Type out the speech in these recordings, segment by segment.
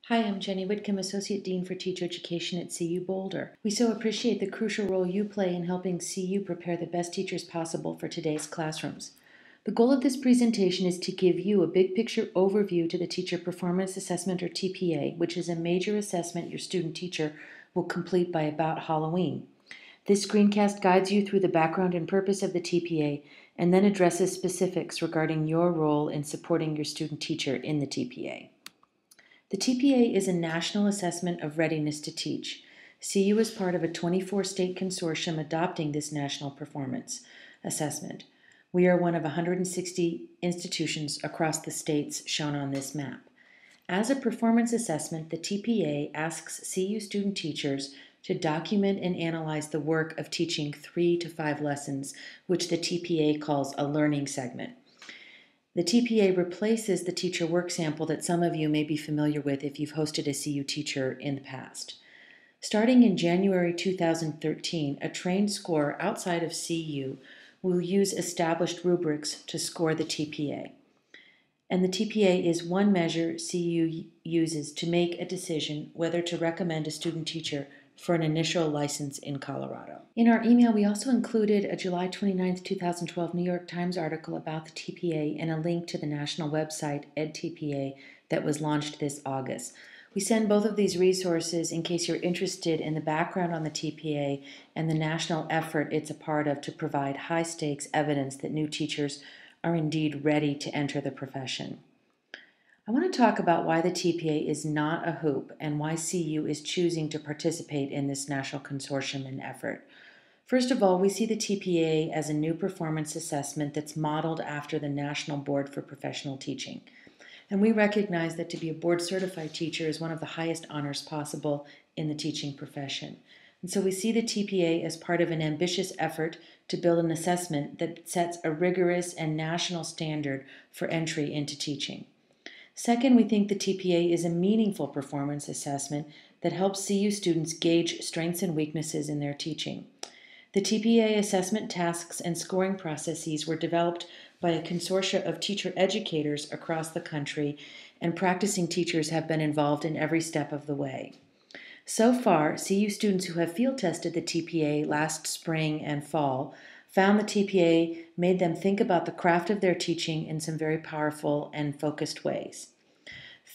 Hi, I'm Jenny Whitcomb, Associate Dean for Teacher Education at CU Boulder. We so appreciate the crucial role you play in helping CU prepare the best teachers possible for today's classrooms. The goal of this presentation is to give you a big picture overview to the Teacher Performance Assessment or TPA, which is a major assessment your student teacher will complete by about Halloween. This screencast guides you through the background and purpose of the TPA and then addresses specifics regarding your role in supporting your student teacher in the TPA. The TPA is a national assessment of readiness to teach. CU is part of a 24-state consortium adopting this national performance assessment. We are one of 160 institutions across the states shown on this map. As a performance assessment, the TPA asks CU student teachers to document and analyze the work of teaching 3 to 5 lessons, which the TPA calls a learning segment. The TPA replaces the teacher work sample that some of you may be familiar with if you've hosted a CU teacher in the past. Starting in January 2013, a trained scorer outside of CU will use established rubrics to score the TPA. And the TPA is one measure CU uses to make a decision whether to recommend a student teacher for an initial license in Colorado. In our email, we also included a July 29, 2012 New York Times article about the TPA and a link to the national website, EdTPA, that was launched this August. We send both of these resources in case you're interested in the background on the TPA and the national effort it's a part of to provide high-stakes evidence that new teachers are indeed ready to enter the profession. I want to talk about why the TPA is not a hoop and why CU is choosing to participate in this national consortium and effort. First of all, we see the TPA as a new performance assessment that's modeled after the National Board for Professional Teaching. And we recognize that to be a board-certified teacher is one of the highest honors possible in the teaching profession. And so we see the TPA as part of an ambitious effort to build an assessment that sets a rigorous and national standard for entry into teaching. Second, we think the TPA is a meaningful performance assessment that helps CU students gauge strengths and weaknesses in their teaching. The TPA assessment tasks and scoring processes were developed by a consortia of teacher educators across the country, and practicing teachers have been involved in every step of the way. So far, CU students who have field tested the TPA last spring and fall found the TPA made them think about the craft of their teaching in some very powerful and focused ways.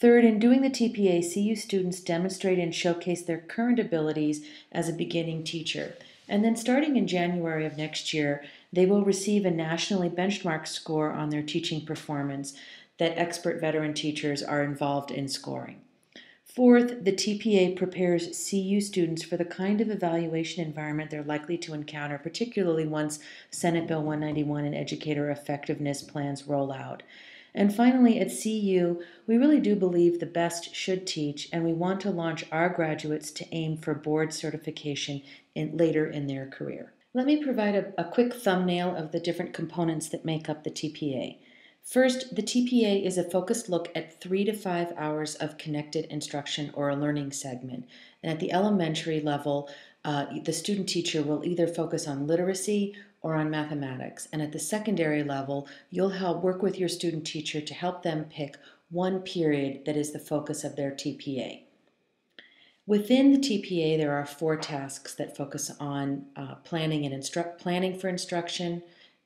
Third, in doing the TPA, CU students demonstrate and showcase their current abilities as a beginning teacher. And then starting in January of next year, they will receive a nationally benchmarked score on their teaching performance that expert veteran teachers are involved in scoring. Fourth, the TPA prepares CU students for the kind of evaluation environment they're likely to encounter, particularly once Senate Bill 191 and educator effectiveness plans roll out. And finally, at CU, we really do believe the best should teach, and we want to launch our graduates to aim for board certification later in their career. Let me provide a quick thumbnail of the different components that make up the TPA. First, the TPA is a focused look at 3 to 5 hours of connected instruction or a learning segment. And at the elementary level, the student teacher will either focus on literacy or on mathematics. And at the secondary level, you'll help work with your student teacher to help them pick one period that is the focus of their TPA. Within the TPA, there are 4 tasks that focus on planning for instruction,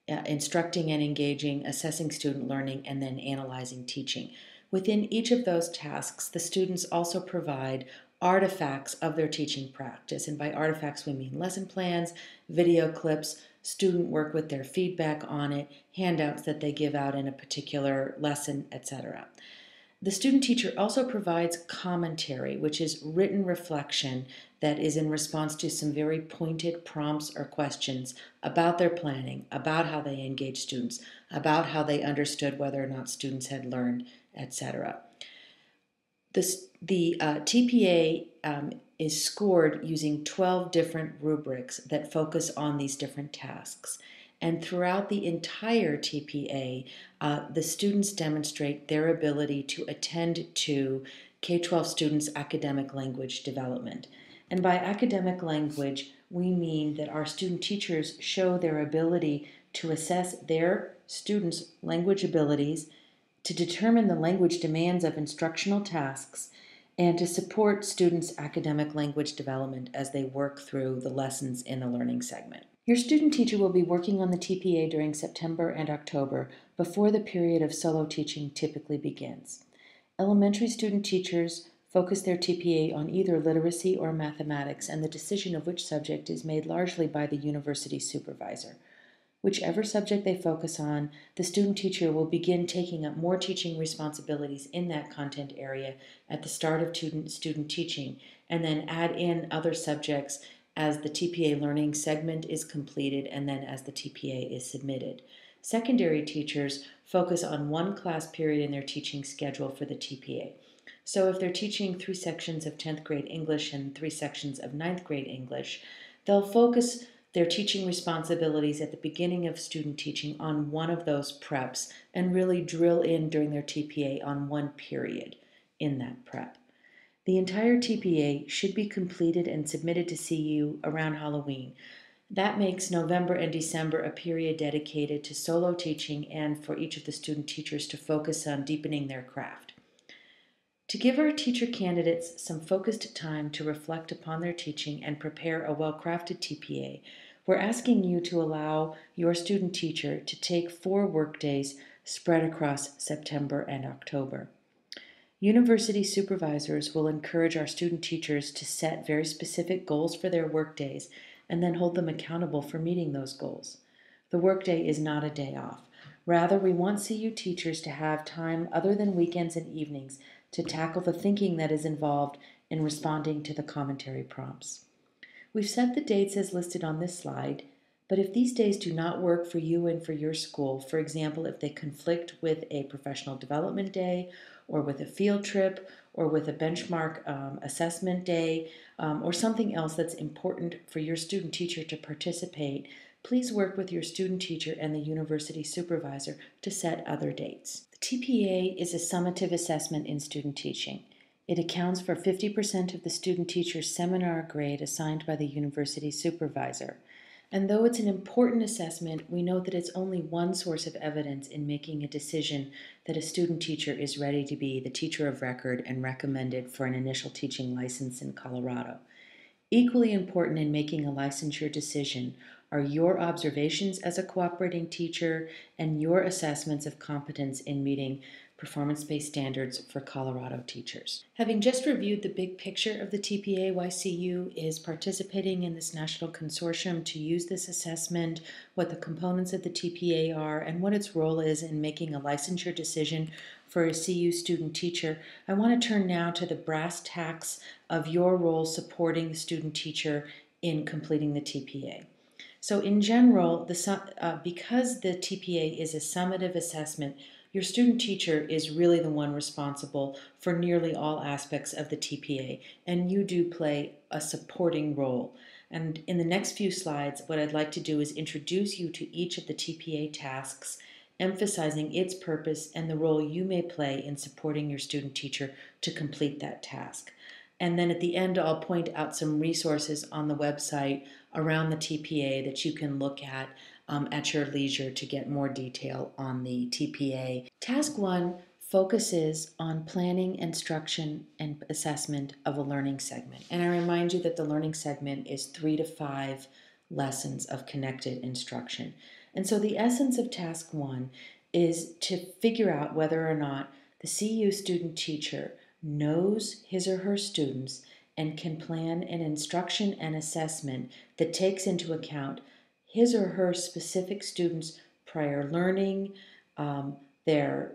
instructing and engaging, assessing student learning, and then analyzing teaching. Within each of those tasks, the students also provide artifacts of their teaching practice. And by artifacts, we mean lesson plans, video clips, student work with their feedback on it, handouts that they give out in a particular lesson, etc. The student teacher also provides commentary, which is written reflection that is in response to some very pointed prompts or questions about their planning, about how they engage students, about how they understood whether or not students had learned, etc. The TPA is scored using 12 different rubrics that focus on these different tasks. And throughout the entire TPA, the students demonstrate their ability to attend to K-12 students' academic language development. And by academic language, we mean that our student teachers show their ability to assess their students' language abilities, to determine the language demands of instructional tasks, and to support students' academic language development as they work through the lessons in the learning segment. Your student teacher will be working on the TPA during September and October before the period of solo teaching typically begins. Elementary student teachers focus their TPA on either literacy or mathematics, and the decision of which subject is made largely by the university supervisor. Whichever subject they focus on, the student teacher will begin taking up more teaching responsibilities in that content area at the start of student teaching, and then add in other subjects as the TPA learning segment is completed and then as the TPA is submitted. Secondary teachers focus on one class period in their teaching schedule for the TPA. So if they're teaching 3 sections of 10th grade English and 3 sections of 9th grade English, they'll focus their teaching responsibilities at the beginning of student teaching on one of those preps and really drill in during their TPA on one period in that prep. The entire TPA should be completed and submitted to CU around Halloween. That makes November and December a period dedicated to solo teaching and for each of the student teachers to focus on deepening their craft. To give our teacher candidates some focused time to reflect upon their teaching and prepare a well-crafted TPA, we're asking you to allow your student teacher to take 4 workdays spread across September and October. University supervisors will encourage our student teachers to set very specific goals for their workdays and then hold them accountable for meeting those goals. The workday is not a day off. Rather, we want CU teachers to have time other than weekends and evenings to tackle the thinking that is involved in responding to the commentary prompts. We've set the dates as listed on this slide, but if these days do not work for you and for your school, for example, if they conflict with a professional development day or with a field trip or with a benchmark assessment day or something else that's important for your student teacher to participate, please work with your student teacher and the university supervisor to set other dates. The TPA is a summative assessment in student teaching. It accounts for 50% of the student teacher's seminar grade assigned by the university supervisor. And though it's an important assessment, we know that it's only one source of evidence in making a decision that a student teacher is ready to be the teacher of record and recommended for an initial teaching license in Colorado. Equally important in making a licensure decision are your observations as a cooperating teacher and your assessments of competence in meeting performance-based standards for Colorado teachers. Having just reviewed the big picture of the TPA, why CU is participating in this national consortium to use this assessment, what the components of the TPA are, and what its role is in making a licensure decision for a CU student teacher, I want to turn now to the brass tacks of your role supporting the student teacher in completing the TPA. So in general, because the TPA is a summative assessment, your student teacher is really the one responsible for nearly all aspects of the TPA, and you do play a supporting role. And in the next few slides, what I'd like to do is introduce you to each of the TPA tasks, emphasizing its purpose and the role you may play in supporting your student teacher to complete that task. And then at the end, I'll point out some resources on the website around the TPA that you can look at your leisure to get more detail on the TPA. Task 1 focuses on planning, instruction, and assessment of a learning segment. And I remind you that the learning segment is 3 to 5 lessons of connected instruction. And so the essence of Task 1 is to figure out whether or not the CU student teacher knows his or her students and can plan an instruction and assessment that takes into account his or her specific students' prior learning, their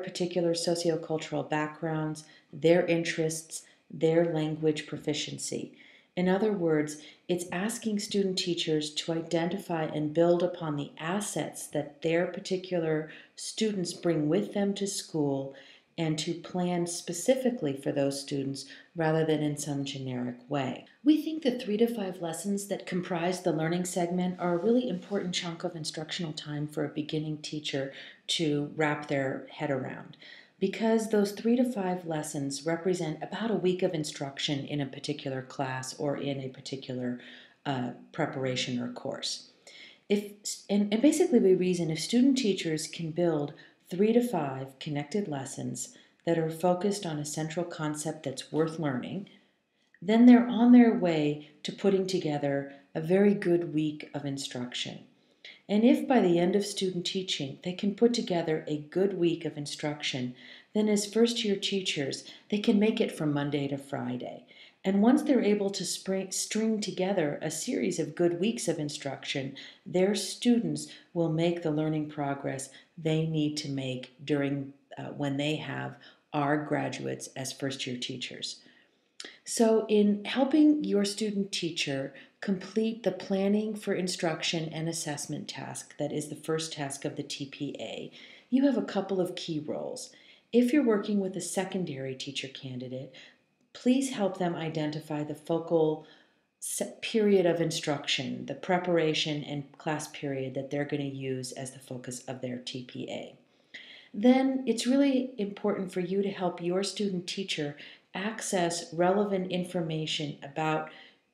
particular sociocultural backgrounds, their interests, their language proficiency. In other words, it's asking student teachers to identify and build upon the assets that their particular students bring with them to school and to plan specifically for those students rather than in some generic way. We think the 3 to 5 lessons that comprise the learning segment are a really important chunk of instructional time for a beginning teacher to wrap their head around, because those 3 to 5 lessons represent about a week of instruction in a particular class or in a particular preparation or course. And basically we reason if student teachers can build 3 to 5 connected lessons that are focused on a central concept that's worth learning, then they're on their way to putting together a very good week of instruction. And if by the end of student teaching they can put together a good week of instruction, then as first-year teachers, they can make it from Monday to Friday. And once they're able to string together a series of good weeks of instruction, their students will make the learning progress they need to make during when they have our graduates as first-year teachers. So, in helping your student teacher complete the planning for instruction and assessment task, that is the first task of the TPA, you have a couple of key roles. If you're working with a secondary teacher candidate, please help them identify the focal period of instruction, the preparation and class period that they're going to use as the focus of their TPA. Then it's really important for you to help your student teacher access relevant information about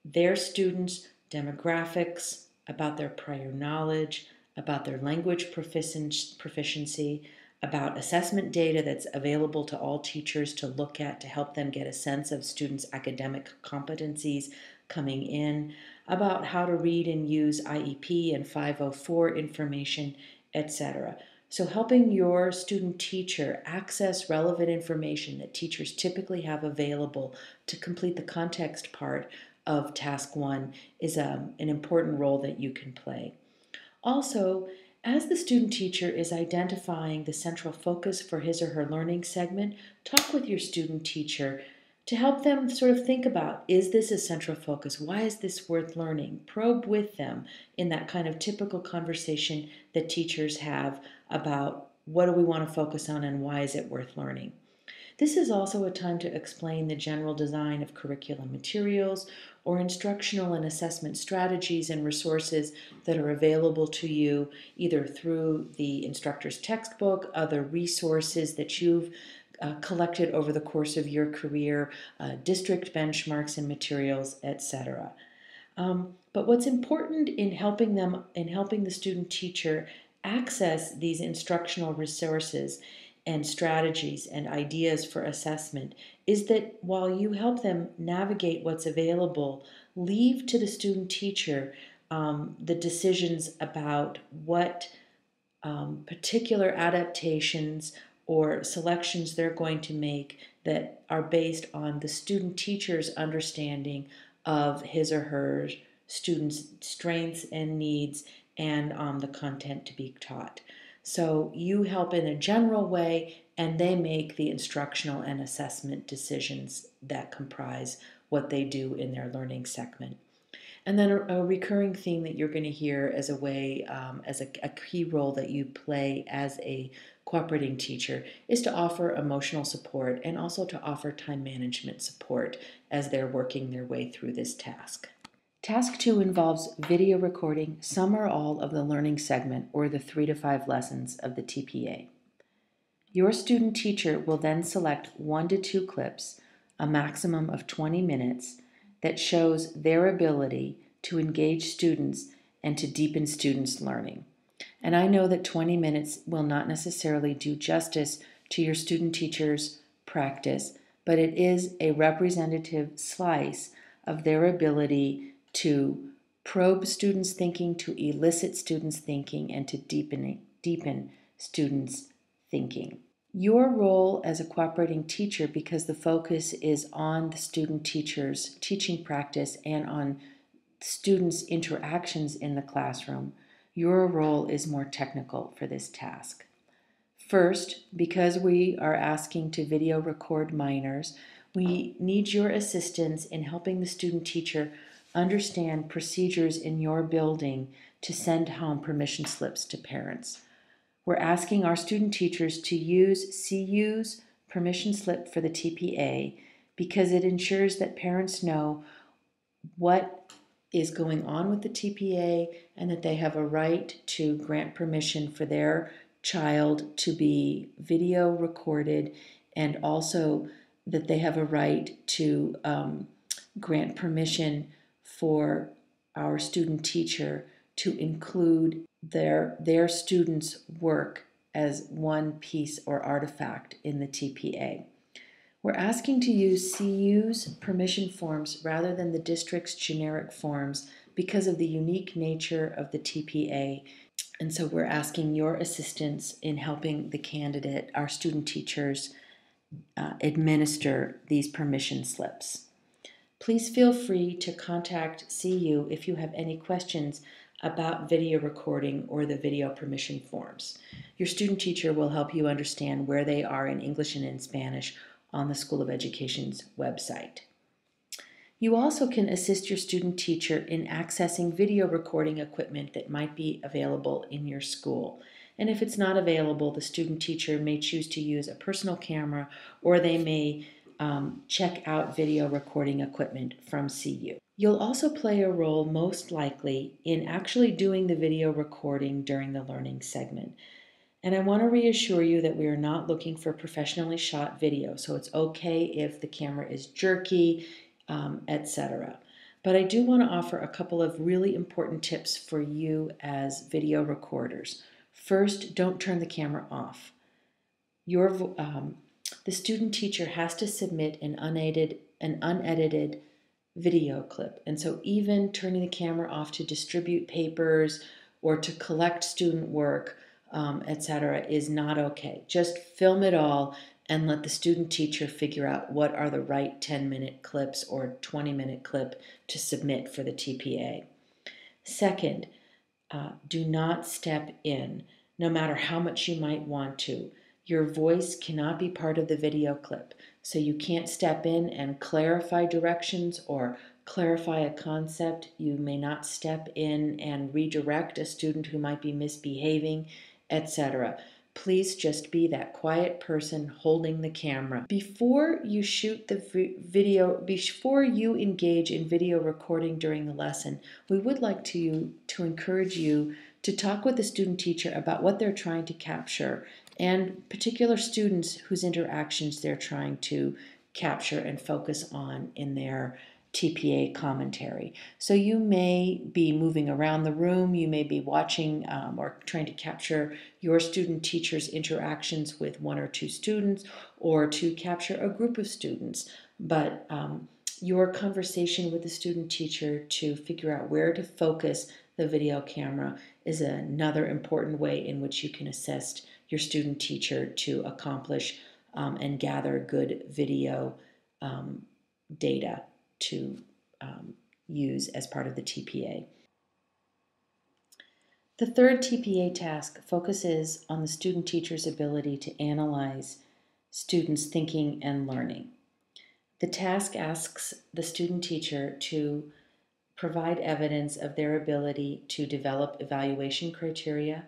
their students' demographics, about their prior knowledge, about their language proficiency, about assessment data that's available to all teachers to look at to help them get a sense of students' academic competencies coming in, about how to read and use IEP and 504 information, etc. So helping your student teacher access relevant information that teachers typically have available to complete the context part of task one is an important role that you can play. Also, as the student teacher is identifying the central focus for his or her learning segment, talk with your student teacher to help them sort of think about, is this a central focus? Why is this worth learning? Probe with them in that kind of typical conversation that teachers have about what do we want to focus on and why is it worth learning. This is also a time to explain the general design of curriculum materials or instructional and assessment strategies and resources that are available to you either through the instructor's textbook, other resources that you've collected over the course of your career, district benchmarks and materials, etc. But what's important in helping the student teacher access these instructional resources and strategies and ideas for assessment is that while you help them navigate what's available, leave to the student teacher the decisions about what particular adaptations or selections they're going to make that are based on the student teacher's understanding of his or her students' strengths and needs and the content to be taught. So you help in a general way, and they make the instructional and assessment decisions that comprise what they do in their learning segment. And then a recurring theme that you're going to hear as a way, as a key role that you play as a cooperating teacher is to offer emotional support and also to offer time management support as they're working their way through this task. Task 2 involves video recording some or all of the learning segment or the 3 to 5 lessons of the TPA. Your student teacher will then select 1 to 2 clips, a maximum of 20 minutes, that shows their ability to engage students and to deepen students' learning. And I know that 20 minutes will not necessarily do justice to your student teacher's practice, but it is a representative slice of their ability to probe students' thinking, to elicit students' thinking, and to deepen students' thinking. Your role as a cooperating teacher, because the focus is on the student teacher's teaching practice and on students' interactions in the classroom, your role is more technical for this task. First, because we are asking to video record minors, we need your assistance in helping the student teacher understand procedures in your building to send home permission slips to parents. We're asking our student teachers to use CU's permission slip for the TPA because it ensures that parents know what is going on with the TPA and that they have a right to grant permission for their child to be video recorded, and also that they have a right to grant permission for our student teacher to include their students' work as one piece or artifact in the TPA. We're asking to use CU's permission forms rather than the district's generic forms because of the unique nature of the TPA. And so we're asking your assistance in helping the candidate, our student teachers, administer these permission slips. Please feel free to contact CU if you have any questions about video recording or the video permission forms. Your student teacher will help you understand where they are in English and in Spanish on the School of Education's website. You also can assist your student teacher in accessing video recording equipment that might be available in your school. And if it's not available, the student teacher may choose to use a personal camera, or they may check out video recording equipment from CU. You'll also play a role, most likely, in actually doing the video recording during the learning segment. And I want to reassure you that we are not looking for professionally shot video, so it's okay if the camera is jerky, etc. But I do want to offer a couple of really important tips for you as video recorders. First, don't turn the camera off. The student teacher has to submit an unedited video clip. And so even turning the camera off to distribute papers or to collect student work, etc., is not okay. Just film it all and let the student teacher figure out what are the right 10-minute clips or 20-minute clip to submit for the TPA. Second, do not step in, no matter how much you might want to. Your voice cannot be part of the video clip, so you can't step in and clarify directions or clarify a concept. You may not step in and redirect a student who might be misbehaving, etc. Please just be that quiet person holding the camera. Before you shoot the video, before you engage in video recording during the lesson, we would like to encourage you to talk with the student teacher about what they're trying to capture and particular students whose interactions they're trying to capture and focus on in their TPA commentary. So you may be moving around the room, you may be watching or trying to capture your student teacher's interactions with one or two students, or to capture a group of students. But your conversation with the student teacher to figure out where to focus the video camera is another important way in which you can assist your student teacher to accomplish and gather good video data to use as part of the TPA. The third TPA task focuses on the student teacher's ability to analyze students' thinking and learning. The task asks the student teacher to provide evidence of their ability to develop evaluation criteria,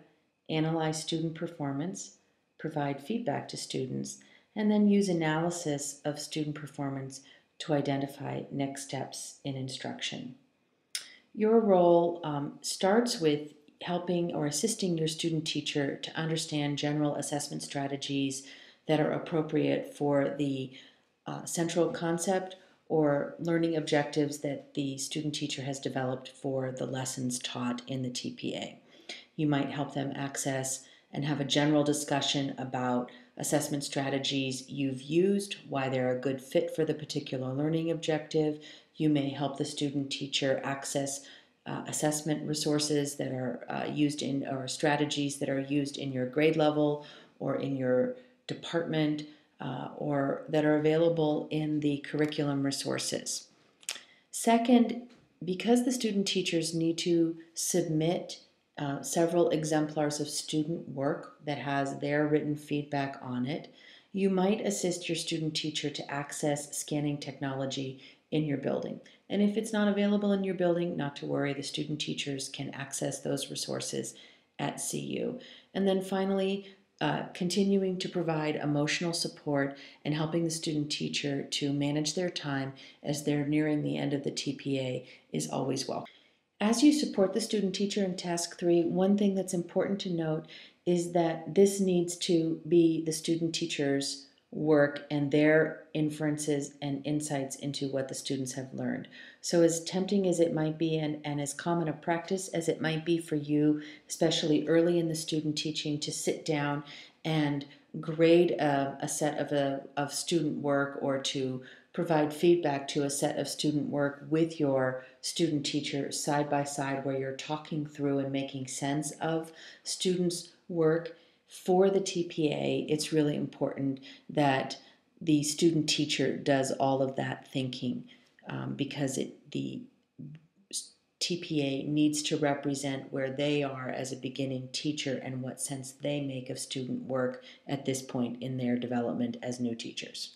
analyze student performance, provide feedback to students, and then use analysis of student performance to identify next steps in instruction. Your role starts with helping or assisting your student teacher to understand general assessment strategies that are appropriate for the central concept or learning objectives that the student teacher has developed for the lessons taught in the TPA. You might help them access and have a general discussion about assessment strategies you've used, why they're a good fit for the particular learning objective. You may help the student teacher access assessment resources that are used in, or strategies that are used in your grade level or in your department, or that are available in the curriculum resources. Second, because the student teachers need to submit several exemplars of student work that has their written feedback on it, you might assist your student teacher to access scanning technology in your building. And if it's not available in your building, not to worry, the student teachers can access those resources at CU. And then finally, continuing to provide emotional support and helping the student teacher to manage their time as they're nearing the end of the TPA is always welcome. As you support the student teacher in Task 3, one thing that's important to note is that this needs to be the student teacher's work and their inferences and insights into what the students have learned. So as tempting as it might be and as common a practice as it might be for you, especially early in the student teaching, to sit down and grade a set of student work, or to provide feedback to a set of student work with your student teacher side by side, where you're talking through and making sense of students' work. For the TPA, it's really important that the student teacher does all of that thinking, because the TPA needs to represent where they are as a beginning teacher and what sense they make of student work at this point in their development as new teachers.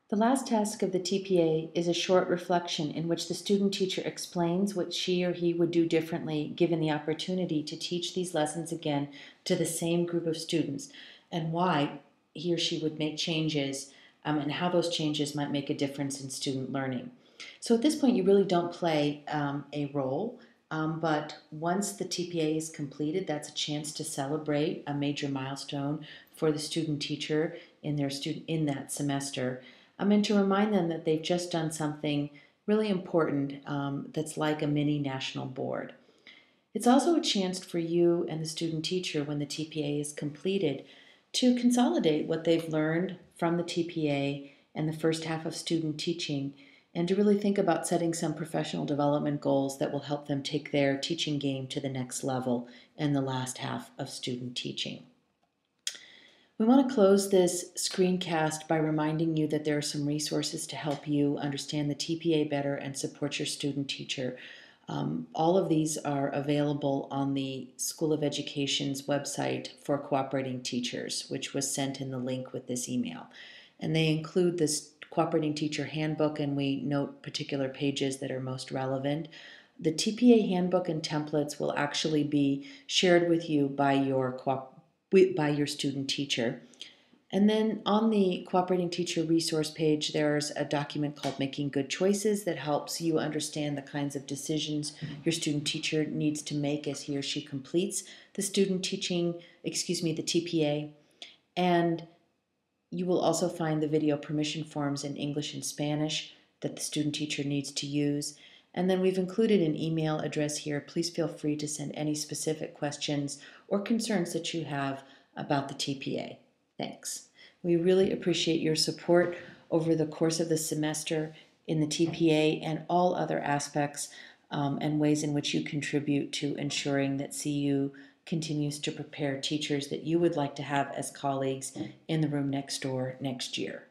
The last task of the TPA is a short reflection in which the student teacher explains what she or he would do differently given the opportunity to teach these lessons again to the same group of students, and why he or she would make changes, and how those changes might make a difference in student learning. So at this point, you really don't play a role, but once the TPA is completed, that's a chance to celebrate a major milestone for the student teacher in that semester, and to remind them that they've just done something really important, that's like a mini national board. It's also a chance for you and the student teacher, when the TPA is completed, to consolidate what they've learned from the TPA and the first half of student teaching, and to really think about setting some professional development goals that will help them take their teaching game to the next level in the last half of student teaching. We want to close this screencast by reminding you that there are some resources to help you understand the TPA better and support your student teacher. All of these are available on the School of Education's website for cooperating teachers, which was sent in the link with this email. And they include this cooperating teacher handbook, and we note particular pages that are most relevant. The TPA handbook and templates will actually be shared with you by your student teacher. And then on the Cooperating Teacher resource page, there's a document called Making Good Choices that helps you understand the kinds of decisions your student teacher needs to make as he or she completes the the TPA. And you will also find the video permission forms in English and Spanish that the student teacher needs to use. And then we've included an email address here. Please feel free to send any specific questions or concerns that you have about the TPA. Thanks. We really appreciate your support over the course of the semester in the TPA and all other aspects, and ways in which you contribute to ensuring that CU continues to prepare teachers that you would like to have as colleagues in the room next door next year.